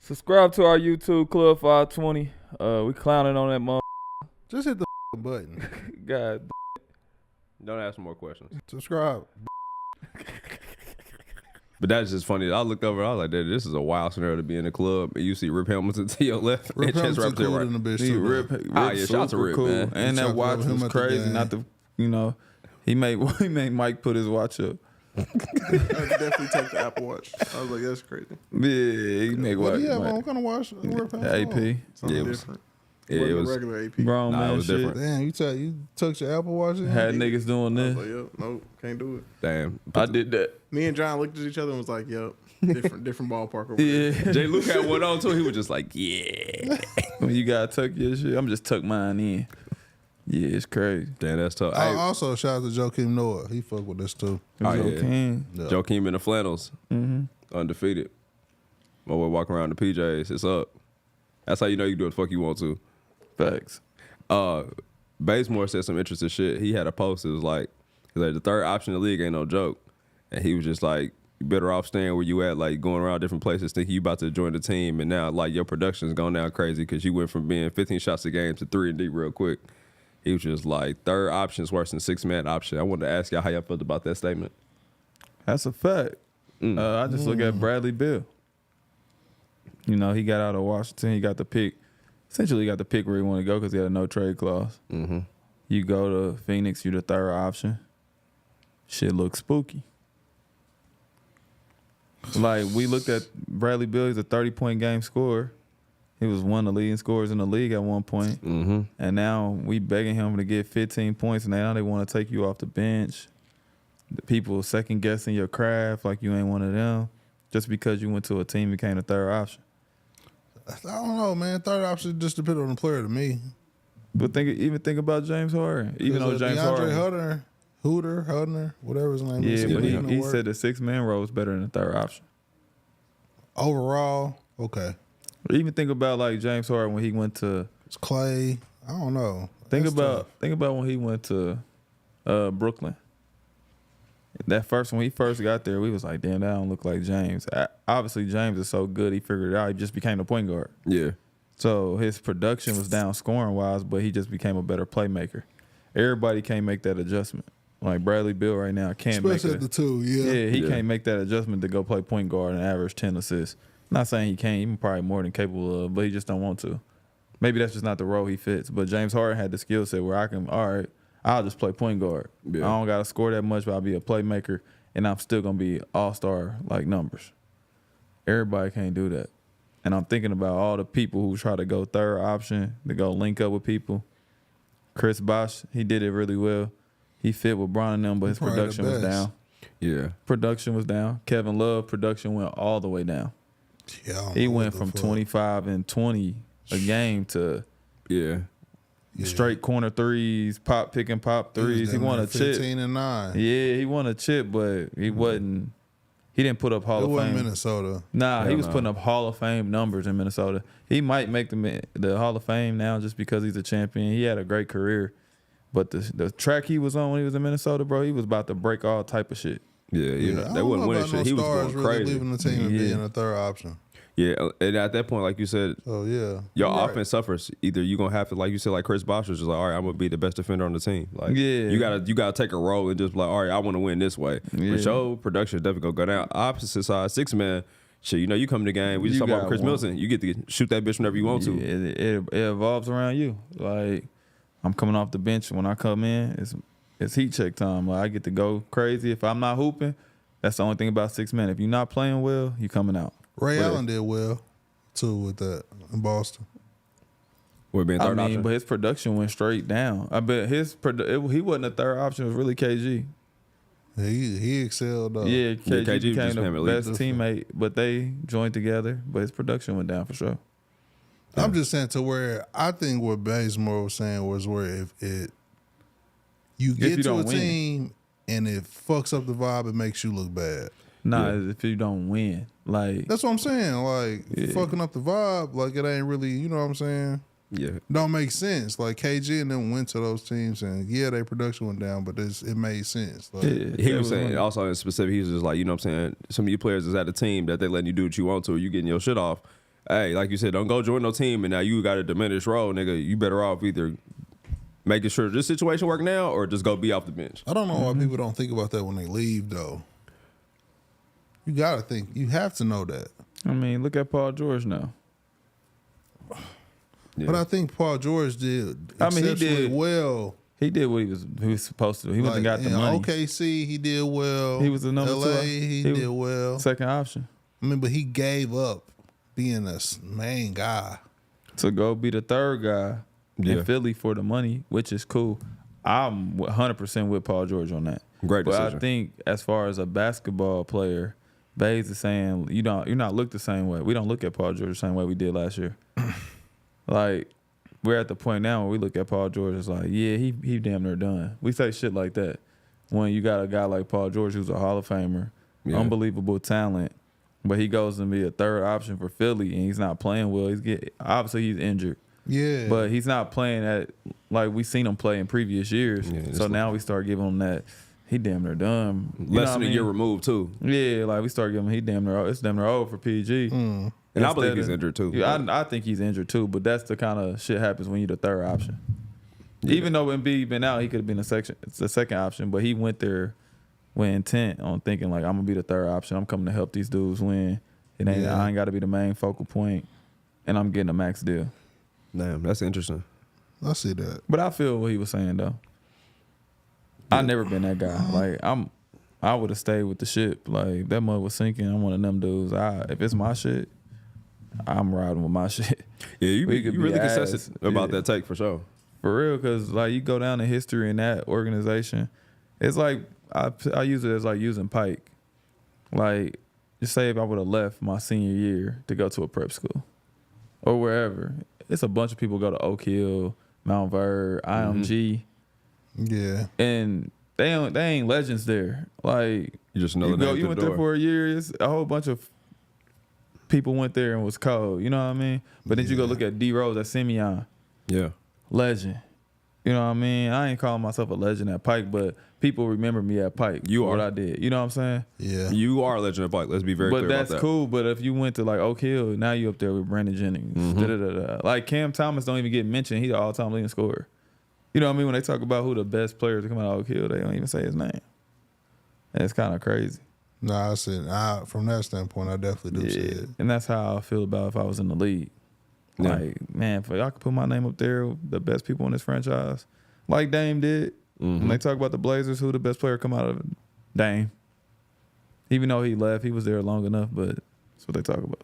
Subscribe to our YouTube Club 520. We clowning on that mother. Just hit the button. God. Don't ask more questions. Subscribe. But that's just funny. I looked over, I was like, this is a wild scenario to be in the club, and you see Rip Hamilton to your left. Rip and Chance Hamilton Rapper to cool your in the right. bitch too. Rip yeah, shout out to Rip, cool. man. And Shout that out watch to him was at the crazy. game. Not the, he made Mike put his watch up. I definitely take the Apple Watch. I was like, that's crazy. Yeah, he made What watch. do you have on? What kind of watch? AP. Something Yeah, it was- different. Yeah, it Wasn't was. a regular AP. Grown Nah, it man was shit. different. Damn, you took your Apple Watch in? Had niggas doing I was this. like, yep, nope, can't do it. Damn. I did that. Me and John looked at each other and was like, yep, different ballpark over there. Yeah. Jay Luke had one on too. He was just like, yeah. When you gotta tuck your shit, I'm just tuck mine in. Yeah, it's crazy. Damn, that's tough. I Hey, also shout out to Joakim Noah. He fuck with this too. Oh, Joe yeah. King. Yeah. Joakim in the flannels, undefeated. My boy walking around the PJs. It's up. That's how you know you do what the fuck you want to. Facts. Bazemore said some interesting shit. He had a post. It was like the third option in the league ain't no joke. And he was just like, you better off staying where you at, like going around different places thinking you about to join the team. And now like your production's gone down crazy because you went from being 15 shots a game to 3 and D real quick. He was just like, third option's worse than 6-man option. I wanted to ask y'all how y'all felt about that statement. That's a fact. I just look at Bradley Beal. You know, he got out of Washington. He got the pick. Essentially, he got the pick where he wanted to go because he had a no trade clause. Mm-hmm. You go to Phoenix, you the third option. Shit looks spooky. Like, we looked at Bradley Beal. He's a 30-point game scorer. He was one of the leading scorers in the league at one point. Mm-hmm. And now we begging him to get 15 points, and now they want to take you off the bench. The people second-guessing your craft like you ain't one of them just because you went to a team and became a third option. I don't know, man. Third option just depends on the player to me. But think about James Harden. Even though James DeAndre Hudner, whatever his name is. Yeah, but put in the he work. said the 6-man role was better than the third option. Overall, okay. Even think about like James Harden when he went to It's Clay. I don't know. think That's about tough. when he went to Brooklyn. When he first got there, we was like, damn, that don't look like James. Obviously, James is so good, he figured it out. He just became a point guard. Yeah. So his production was down scoring wise, but he just became a better playmaker. Everybody can't make that adjustment. Like Bradley Beal right now can't Especially make at the two, yeah. he can't make that adjustment to go play point guard and average 10 assists. Not saying he can't, he's probably more than capable of, but he just don't want to. Maybe that's just not the role he fits. But James Harden had the skill set where I'll just play point guard. Yeah. I don't got to score that much, but I'll be a playmaker, and I'm still going to be all-star like numbers. Everybody can't do that. And I'm thinking about all the people who try to go third option, to go link up with people. Chris Bosh, he did it really well. He fit with Bron and them, but his Probably the production was best. down. Yeah. Production was down. Kevin Love production went all the way down. Yeah, I don't He know went what from the fuck. 25 and 20 a game to Yeah. Yeah. straight corner threes, picking pop threes. He damn won near a chip. 15 and 9. Yeah, he won a chip, but he wasn't. He didn't put up Hall It of wasn't Fame. Minnesota. Nah, he Hell was no. putting up Hall of Fame numbers in Minnesota. He might make the Hall of Fame now just because he's a champion. He had a great career, but the track he was on when he was in Minnesota, bro, he was about to break all type of shit. Yeah. You I know, don't they wasn't know winning about shit. no He was stars going really crazy. leaving the team and Yeah. being a third option. Yeah. And at that point, like you said, So, yeah. your Right. offense suffers. Either you're gonna have to, like you said, like Chris Bosh was just like, all right, I'm gonna be the best defender on the team. Like, Yeah. you gotta take a role and just be like, all right, I want to win this way. Yeah. But your production is definitely gonna go down. Opposite side, 6-man, shit, you know, you come in the game. We just You talking about got Chris one. Middleton. You get to shoot that bitch whenever you want to. Yeah, it evolves around you. Like I'm coming off the bench when I come in, it's heat check time. Like I get to go crazy. If I'm not hooping, that's the only thing about 6 men. If you're not playing well, you coming out. Ray But- Allen did well, too, with that in Boston. We're being third option. But his production went straight down. I bet he wasn't a third option. It was really KG. He excelled, though. Yeah, KG, KG became just the became best elite. teammate, but they joined together. But his production went down for sure. I'm just saying to where I think what Bazemore was saying was where if you get you to a don't win. team and it fucks up the vibe, it makes you look bad. Nah, Yeah. if you don't win, like That's what I'm saying. Like, Yeah. fucking up the vibe, like it ain't really, you know what I'm saying? Yeah. Don't make sense. Like KG and them went to those teams and yeah, their production went down, but it made sense. Like, He was saying also in specific, he was just like, you know what I'm saying, some of you players is at a team that they letting you do what you want to, or you getting your shit off. hey, like you said, don't go join no team and now you got a diminished role, nigga. You better off either making sure this situation work now or just go be off the bench. I don't know why people don't think about that when they leave, though. You got to think. You have to know that. I mean, look at Paul George now. Yeah. But I think Paul George did I mean, he exceptionally did well. He did what he was supposed to do. He went and got the in money. OKC, he did well. He was the number LA, 2. he did well. Second option. I mean, but he gave up being a main guy. To go be the third guy in Philly for the money, which is cool. I'm 100% with Paul George on that. Great decision. But I think as far as a basketball player, Baze is saying you're not looked the same way. We don't look at Paul George the same way we did last year. Like, we're at the point now where we look at Paul George as like, yeah, he damn near done. We say shit like that when you got a guy like Paul George who's a Hall of Famer, unbelievable talent, but he goes to be a third option for Philly and he's not playing well. Obviously he's injured. Yeah. But he's not playing at like we seen him play in previous years. Yeah, so now we start giving him that he damn near done. Less than a year removed too. Yeah, like we start giving him it's damn near over for PG. And I believe he's injured too. Yeah, I think he's injured too, but that's the kind of shit happens when you're the third option. Yeah. Even though Embiid been out, he could have been the second option, but he went there with intent on thinking like I'm gonna be the third option. I'm coming to help these dudes win. I ain't got to be the main focal point, and I'm getting a max deal. Damn, that's interesting. I see that. But I feel what he was saying though. I never been that guy. Like I would have stayed with the ship. Like if that mud was sinking, I'm one of them dudes. If it's my shit, I'm riding with my shit. Yeah, you really consistent about that take for sure. For real, because like you go down in history in that organization, it's like I use it as like using Pike. Like, just say if I would have left my senior year to go to a prep school or wherever, it's a bunch of people go to Oak Hill, Mount Verd, IMG. Yeah. And they ain't legends there. Like you just know you went there for a year. It's a whole bunch of people went there and was cold. You know what I mean? But then you go look at D Rose at Simeon. Yeah. Legend. You know what I mean? I ain't calling myself a legend at Pike, but people remember me at Pike. You are what I did. You know what I'm saying? Yeah. You are a legend at Pike. Let's be very clear about that. But that's cool. But if you went to like Oak Hill, now you up there with Brandon Jennings. Like Cam Thomas don't even get mentioned. He's the all-time leading scorer. You know what I mean? When they talk about who the best players to come out of Oak Hill, they don't even say his name. And it's kind of crazy. Nah, I said from that standpoint, I definitely do see it. And that's how I feel about if I was in the league. Yeah. Like, man, if y'all could put my name up there, the best people in this franchise, like Dame did. When they talk about the Blazers, who the best player come out of it? Dame. Even though he left, he was there long enough, but that's what they talk about.